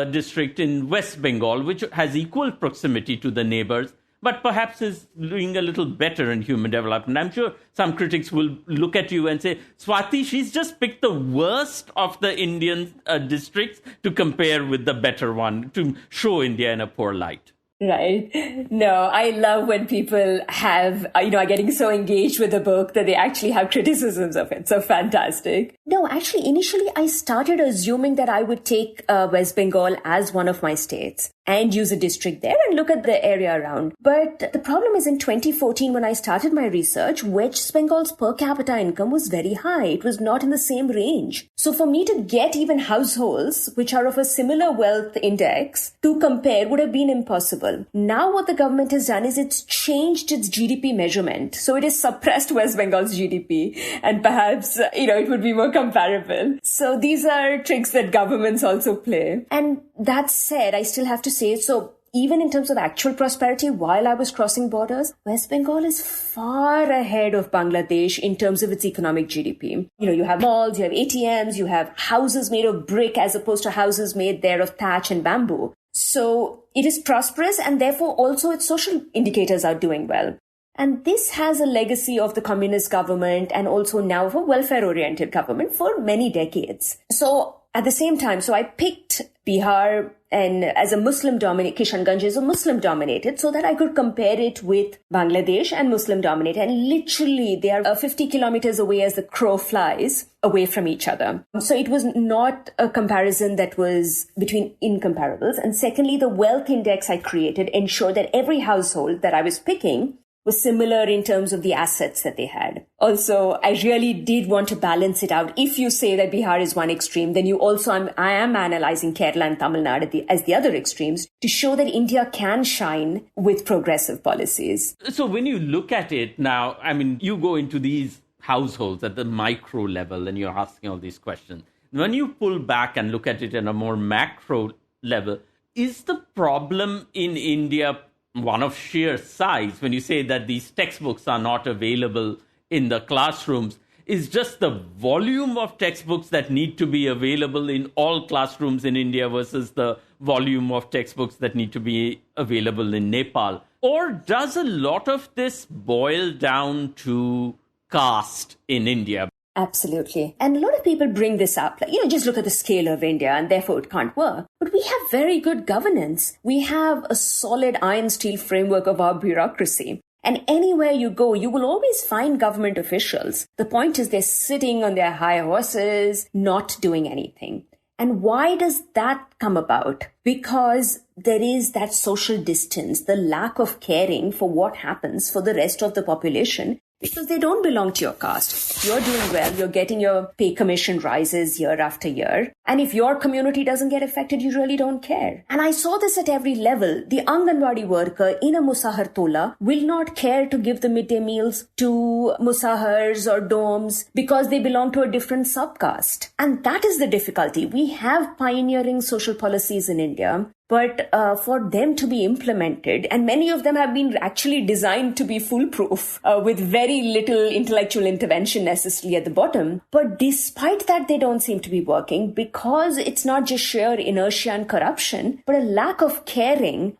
district in West Bengal, which has equal proximity to the neighbors, but perhaps is doing a little better in human development. I'm sure some critics will look at you and say, Swati, she's just picked the worst of the Indian districts to compare with the better one, to show India in a poor light. Right. No, I love when people are getting so engaged with the book that they actually have criticisms of it. So fantastic. No, actually, initially I started assuming that I would take West Bengal as one of my states and use a district there and look at the area around. But the problem is in 2014, when I started my research, West Bengal's per capita income was very high. It was not in the same range. So for me to get even households which are of a similar wealth index to compare would have been impossible. Now what the government has done is it's changed its GDP measurement. So it has suppressed West Bengal's GDP and perhaps, it would be more comparable. So these are tricks that governments also play. And that said, I still have to say, so even in terms of actual prosperity, while I was crossing borders, West Bengal is far ahead of Bangladesh in terms of its economic GDP. You have malls, you have ATMs, you have houses made of brick as opposed to houses made there of thatch and bamboo. So it is prosperous, and therefore also its social indicators are doing well. And this has a legacy of the communist government and also now of a welfare-oriented government for many decades. So at the same time, so I picked Bihar and as a Muslim-dominated, Kishanganj is a Muslim-dominated, so that I could compare it with Bangladesh and Muslim-dominated. And literally, they are 50 kilometers away as the crow flies away from each other. So it was not a comparison that was between incomparables. And secondly, the wealth index I created ensured that every household that I was picking was similar in terms of the assets that they had. Also, I really did want to balance it out. If you say that Bihar is one extreme, then I am analyzing Kerala and Tamil Nadu as the other extremes to show that India can shine with progressive policies. So when you look at it now, you go into these households at the micro level and you're asking all these questions. When you pull back and look at it at a more macro level, is the problem in India one of sheer size? When you say that these textbooks are not available in the classrooms, is just the volume of textbooks that need to be available in all classrooms in India versus the volume of textbooks that need to be available in Nepal? Or does a lot of this boil down to caste in India? Absolutely. And a lot of people bring this up, just look at the scale of India and therefore it can't work. But we have very good governance. We have a solid iron steel framework of our bureaucracy. And anywhere you go, you will always find government officials. The point is they're sitting on their high horses, not doing anything. And why does that come about? Because there is that social distance, the lack of caring for what happens for the rest of the population, because they don't belong to your caste. You're doing well. You're getting your pay commission rises year after year. And if your community doesn't get affected, you really don't care. And I saw this at every level. The Anganwadi worker in a Musahar Tola will not care to give the midday meals to Musahars or Domes because they belong to a different subcaste. And that is the difficulty. We have pioneering social policies in India, but for them to be implemented, and many of them have been actually designed to be foolproof with very little intellectual intervention necessarily at the bottom. But despite that, they don't seem to be working because it's not just sheer inertia and corruption, but a lack of caring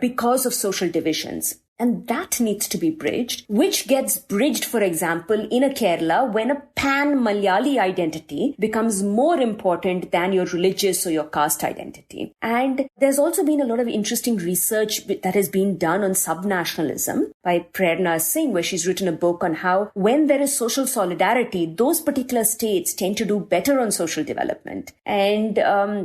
because of social divisions. And that needs to be bridged, which gets bridged, for example, in a Kerala when a pan-Malayali identity becomes more important than your religious or your caste identity. And there's also been a lot of interesting research that has been done on subnationalism by Prerna Singh, where she's written a book on how when there is social solidarity, those particular states tend to do better on social development. And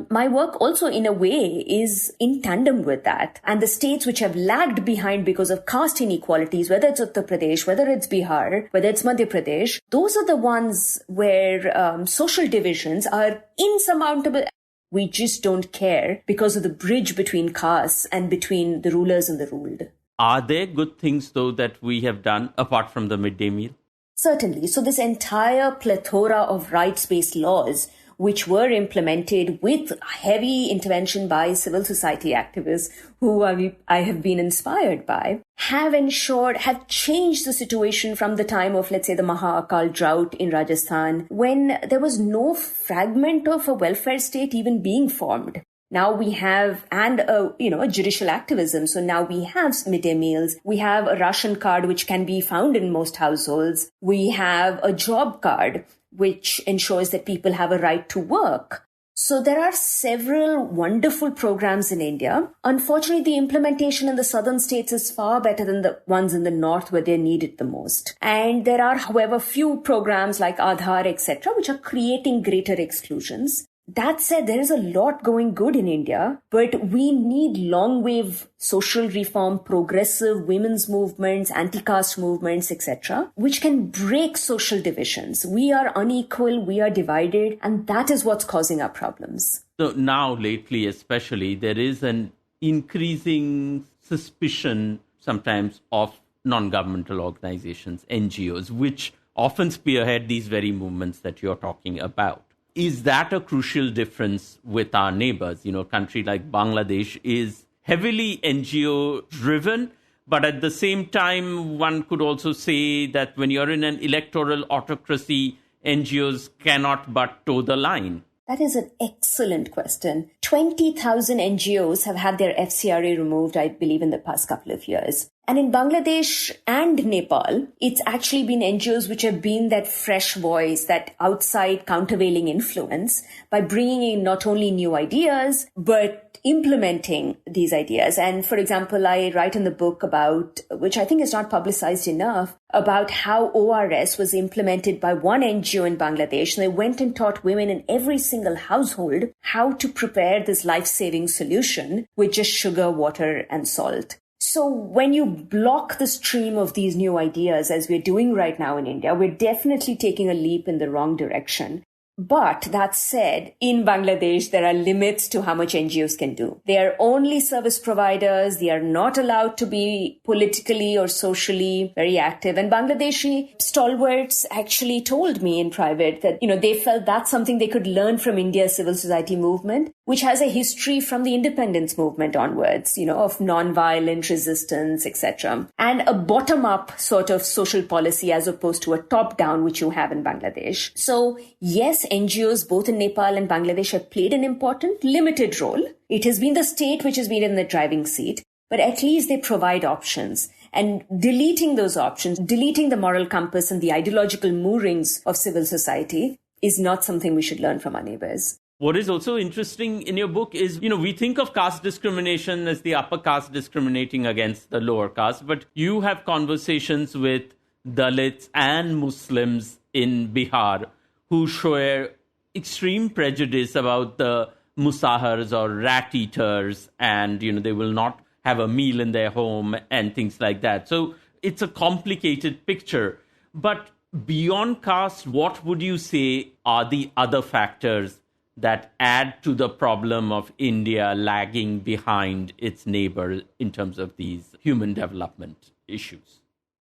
my work also, in a way, is in tandem with that. And the states which have lagged behind because of caste inequalities, whether it's Uttar Pradesh, whether it's Bihar, whether it's Madhya Pradesh, those are the ones where social divisions are insurmountable. We just don't care because of the bridge between castes and between the rulers and the ruled. Are there good things, though, that we have done apart from the midday meal? Certainly. So this entire plethora of rights-based laws, which were implemented with heavy intervention by civil society activists who I have been inspired by, have changed the situation from the time of, let's say, the Maha-Akal drought in Rajasthan, when there was no fragment of a welfare state even being formed. Now we have, a judicial activism. So now we have midday meals. We have a ration card, which can be found in most households. We have a job card, which ensures that people have a right to work. So there are several wonderful programs in India. Unfortunately, the implementation in the southern states is far better than the ones in the north where they're needed the most. And there are, however, few programs like Aadhaar, etc., which are creating greater exclusions. That said, there is a lot going good in India, but we need long-wave social reform, progressive women's movements, anti-caste movements, etc., which can break social divisions. We are unequal, we are divided, and that is what's causing our problems. So now, lately especially, there is an increasing suspicion sometimes of non-governmental organizations, NGOs, which often spearhead these very movements that you're talking about. Is that a crucial difference with our neighbors? A country like Bangladesh is heavily NGO driven. But at the same time, one could also say that when you're in an electoral autocracy, NGOs cannot but toe the line. That is an excellent question. 20,000 NGOs have had their FCRA removed, I believe, in the past couple of years. And in Bangladesh and Nepal, it's actually been NGOs which have been that fresh voice, that outside countervailing influence by bringing in not only new ideas, but implementing these ideas. And for example, I write in the book about, which I think is not publicized enough, about how ORS was implemented by one NGO in Bangladesh. And they went and taught women in every single household how to prepare this life-saving solution with just sugar, water, and salt. So when you block the stream of these new ideas, as we're doing right now in India, we're definitely taking a leap in the wrong direction. But that said, in Bangladesh, there are limits to how much NGOs can do. They are only service providers. They are not allowed to be politically or socially very active. And Bangladeshi stalwarts actually told me in private that, they felt that's something they could learn from India's civil society movement, which has a history from the independence movement onwards, of nonviolent resistance, etc. And a bottom-up sort of social policy as opposed to a top-down, which you have in Bangladesh. So yes, NGOs both in Nepal and Bangladesh have played an important, limited role. It has been the state which has been in the driving seat, but at least they provide options. And deleting those options, deleting the moral compass and the ideological moorings of civil society is not something we should learn from our neighbors. What is also interesting in your book is, we think of caste discrimination as the upper caste discriminating against the lower caste, but you have conversations with Dalits and Muslims in Bihar who share extreme prejudice about the musahars or rat eaters, and, they will not have a meal in their home and things like that. So it's a complicated picture. But beyond caste, what would you say are the other factors that add to the problem of India lagging behind its neighbor in terms of these human development issues?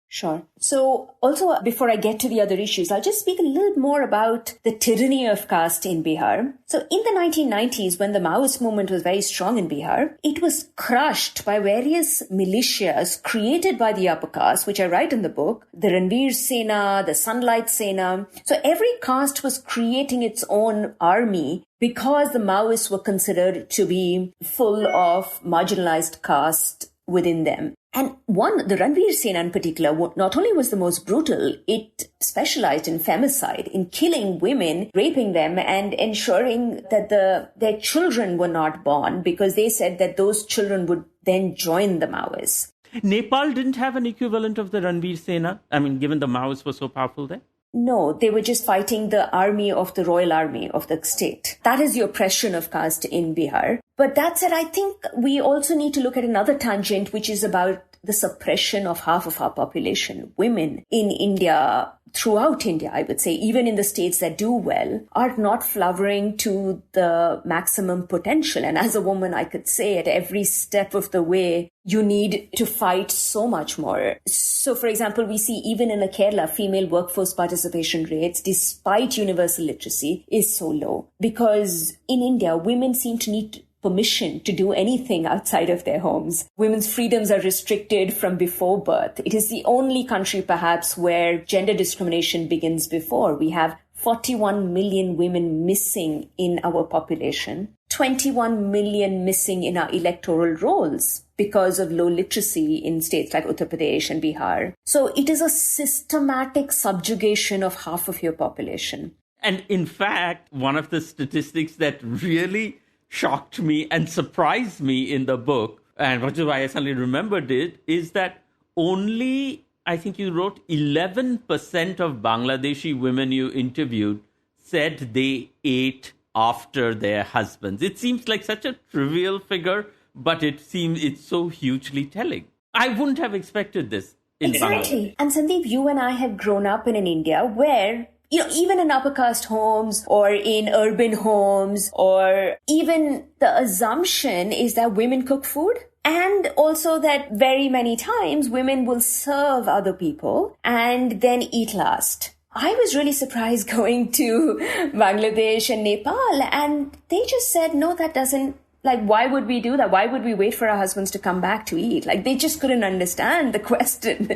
Sure. So also, before I get to the other issues, I'll just speak a little more about the tyranny of caste in Bihar. So in the 1990s, when the Maoist movement was very strong in Bihar, it was crushed by various militias created by the upper caste, which I write in the book, the Ranveer Sena, the Sunlight Sena. So every caste was creating its own army because the Maoists were considered to be full of marginalized caste within them. And the Ranveer Sena in particular, not only was the most brutal, it specialized in femicide, in killing women, raping them, and ensuring that their children were not born, because they said that those children would then join the Maoists. Nepal didn't have an equivalent of the Ranveer Sena? I mean, given the Maoists were so powerful there? No, they were just fighting the army of the royal army of the state. That is the oppression of caste in Bihar. But that said, I think we also need to look at another tangent, which is about the suppression of half of our population. Women in India, throughout India, I would say, even in the states that do well, are not flowering to the maximum potential. And as a woman, I could say at every step of the way, you need to fight so much more. So, for example, we see even in Kerala, female workforce participation rates, despite universal literacy, is so low. Because in India, women seem to need permission to do anything outside of their homes. Women's freedoms are restricted from before birth. It is the only country, perhaps, where gender discrimination begins before. We have 41 million women missing in our population, 21 million missing in our electoral rolls because of low literacy in states like Uttar Pradesh and Bihar. So it is a systematic subjugation of half of your population. And in fact, one of the statistics that really shocked me and surprised me in the book, and which is why I suddenly remembered it, is that only, I think you wrote, 11% of Bangladeshi women you interviewed said they ate after their husbands. It seems like such a trivial figure, but it's so hugely telling. I wouldn't have expected this in Exactly. Bangladesh. And Sandip, you and I have grown up in an India where, even in upper caste homes or in urban homes, or even the assumption is that women cook food. And also that very many times women will serve other people and then eat last. I was really surprised going to Bangladesh and Nepal, and they just said, no, that doesn't Like, why would we do that? Why would we wait for our husbands to come back to eat? Like, they just couldn't understand the question.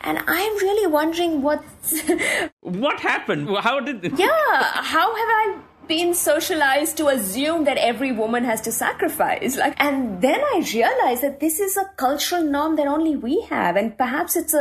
And I'm really wondering what happened? How did... how have I been socialized to assume that every woman has to sacrifice? And then I realized that this is a cultural norm that only we have. And perhaps it's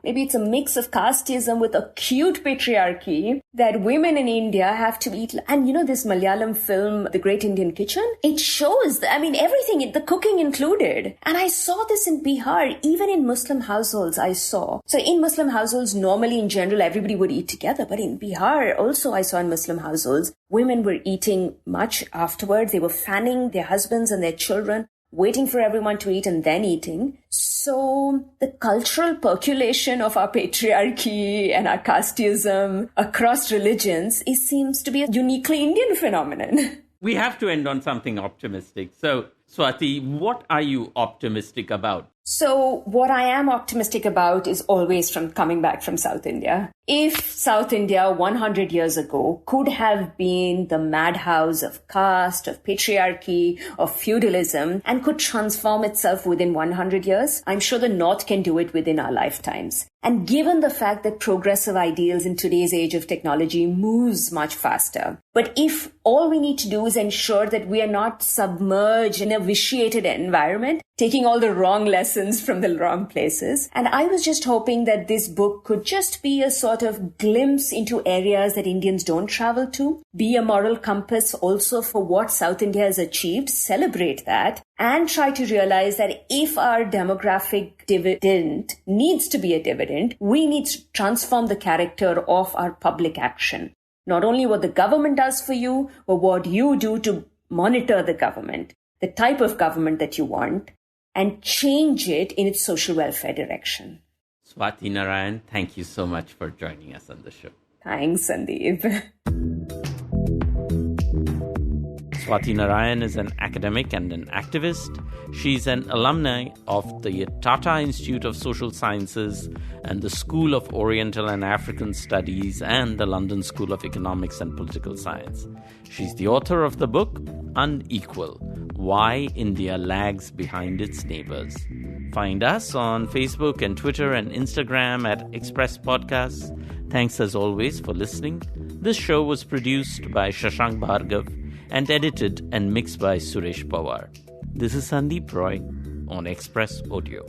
maybe it's a mix of casteism with acute patriarchy that women in India have to eat. And this Malayalam film, The Great Indian Kitchen, it shows, everything, the cooking included. And I saw this in Bihar, even in Muslim households I saw. So in Muslim households, normally in general, everybody would eat together. But in Bihar, also I saw in Muslim households, women were eating much afterwards. They were fanning their husbands and their children, waiting for everyone to eat and then eating. So the cultural percolation of our patriarchy and our casteism across religions, it seems to be a uniquely Indian phenomenon. We have to end on something optimistic. So, Swati, what are you optimistic about? So what I am optimistic about is always from coming back from South India. If South India 100 years ago could have been the madhouse of caste, of patriarchy, of feudalism, and could transform itself within 100 years, I'm sure the North can do it within our lifetimes. And given the fact that progressive ideals in today's age of technology moves much faster, but if all we need to do is ensure that we are not submerged in a vitiated environment, taking all the wrong lessons from the wrong places. And I was just hoping that this book could just be a sort of glimpse into areas that Indians don't travel to, be a moral compass also for what South India has achieved, celebrate that, and try to realize that if our demographic dividend needs to be a dividend, we need to transform the character of our public action. Not only what the government does for you, but what you do to monitor the government, the type of government that you want, and change it in its social welfare direction. Swati Narayan, thank you so much for joining us on the show. Thanks, Sandip. Swati Narayan is an academic and an activist. She's an alumni of the Tata Institute of Social Sciences and the School of Oriental and African Studies and the London School of Economics and Political Science. She's the author of the book Unequal: Why India Lags Behind Its Neighbours. Find us on Facebook and Twitter and Instagram at Express Podcasts. Thanks as always for listening. This show was produced by Shashank Bhargava and edited and mixed by Suresh Pawar. This is Sandip Roy on Express Audio.